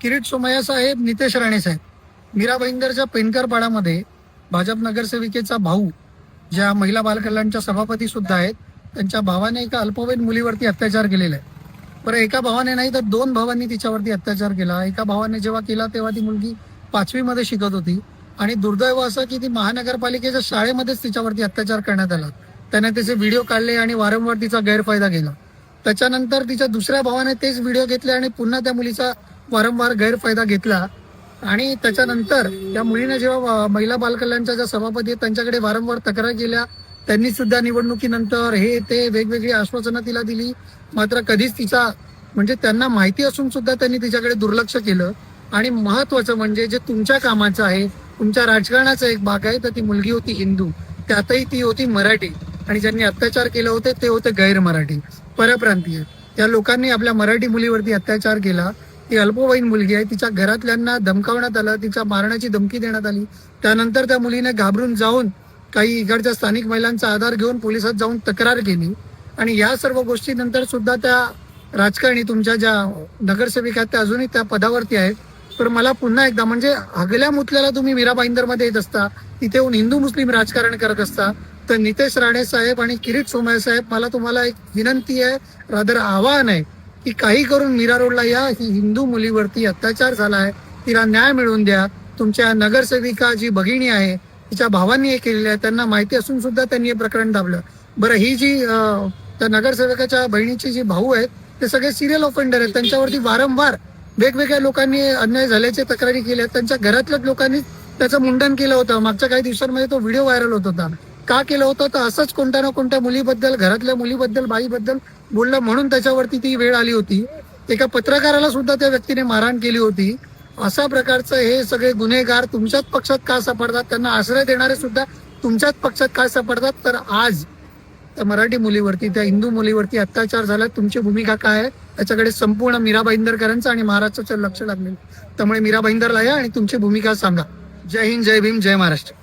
किरीट सोमय्या साहेब, नितेश राणे साहेब, मीरा भाईंदरच्या पेनकर पाडामध्ये भाजप नगरसेविकेचा भाऊ, ज्या महिला बालकल्याणच्या सभापती सुद्धा आहेत, त्यांच्या भावाने एका अल्पवयीन मुलीवरती अत्याचार केलेला आहे. बरं, एका भावाने नाही तर दोन भावांनी तिच्यावरती अत्याचार केला. एका भावाने जेव्हा केला तेव्हा ती मुलगी 5वी मध्ये शिकत होती आणि दुर्दैव असं की ती महानगरपालिकेच्या शाळेमध्येच तिच्यावरती अत्याचार करण्यात आला. त्याने त्याचे व्हिडिओ काढले आणि वारंवार तिचा गैरफायदा घेतला. त्याच्यानंतर तिच्या दुसऱ्या भावाने तेच व्हिडिओ घेतले आणि पुन्हा त्या मुलीचा वारंवार गैरफायदा घेतला. आणि त्याच्यानंतर त्या मुलीने जेव्हा महिला बालकल्याणच्या ज्या सभापती आहेत त्यांच्याकडे वारंवार तक्रार केल्या, त्यांनी सुद्धा निवडणुकीनंतर हे ते वेगवेगळी आश्वासनं तिला दिली, मात्र कधीच तिचा म्हणजे त्यांना माहिती असून सुद्धा त्यांनी तिच्याकडे दुर्लक्ष केलं. आणि महत्वाचं म्हणजे जे तुमच्या कामाचं आहे, तुमच्या राजकारणाचा एक भाग आहे, तर ती मुलगी होती हिंदू, त्यातही ती होती मराठी, आणि ज्यांनी अत्याचार केले होते ते होते गैर मराठी, परप्रांतीय. त्या लोकांनी आपल्या मराठी मुलीवरती अत्याचार केला. ती अल्पवयीन मुलगी आहे, तिच्या घरातल्यांना धमकावण्यात आलं, तिच्या मारण्याची धमकी देण्यात आली. त्यानंतर त्या मुलीने घाबरून जाऊन काही इकडच्या स्थानिक महिलांचा आधार घेऊन पोलिसात जाऊन तक्रार केली. आणि या सर्व गोष्टीनंतर सुद्धा त्या राजकारणी, तुमच्या ज्या नगरसेविका आहेत त्या अजूनही त्या पदावरती आहेत. तर मला पुन्हा एकदा म्हणजे हगल्या मुतल्याला तुम्ही मीरा भाईंदरमध्ये येत असता, तिथे येऊन हिंदू मुस्लिम राजकारण करत असता, तर नितेश राणे साहेब आणि किरीट सोमय्या साहेब, मला तुम्हाला एक विनंती आहे, रादर आवाहन आहे की काही करून मीरा रोडला या. ही हिंदू मुलीवरती अत्याचार झाला आहे, तिला न्याय मिळवून द्या. तुमच्या नगरसेविका जी भगिनी आहे, तिच्या भावांनी हे केलेलं आहे, त्यांना माहिती असून सुद्धा त्यांनी हे प्रकरण दाबलं. बरं, ही जी त्या नगरसेवकाच्या बहिणीची जी भाऊ आहेत ते सगळे सिरियल ऑफेंडर आहेत, त्यांच्यावरती वारंवार वेगवेगळ्या लोकांनी अन्याय झाल्याचे तक्रारी केल्या. त्यांच्या घरातल्याच लोकांनी त्याचं मुंडन केलं होतं. मागच्या काही दिवसांमध्ये तो व्हिडिओ व्हायरल होत होता. का केलं होतं? तर असंच कोणत्या ना कोणत्या मुलीबद्दल, घरातल्या मुलीबद्दल, बाईबद्दल बोललं म्हणून त्याच्यावरती ती वेळ आली होती. एका पत्रकाराला सुद्धा त्या व्यक्तीने मारहाण केली होती. अशा प्रकारचं हे सगळे गुन्हेगार तुमच्याच पक्षात का सापडतात? त्यांना आश्रय देणारे सुद्धा तुमच्याच पक्षात काय सापडतात? तर आज त्या मराठी मुलीवरती, त्या हिंदू मुलीवरती अत्याचार झाला, तुमची भूमिका काय आहे याच्याकडे संपूर्ण मीरा भाईंदरकरांचं आणि महाराष्ट्राचं लक्ष लागलेलं. त्यामुळे मीरा भाईंदरला या आणि तुमची भूमिका सांगा. जय हिंद, जय भीम, जय महाराष्ट्र.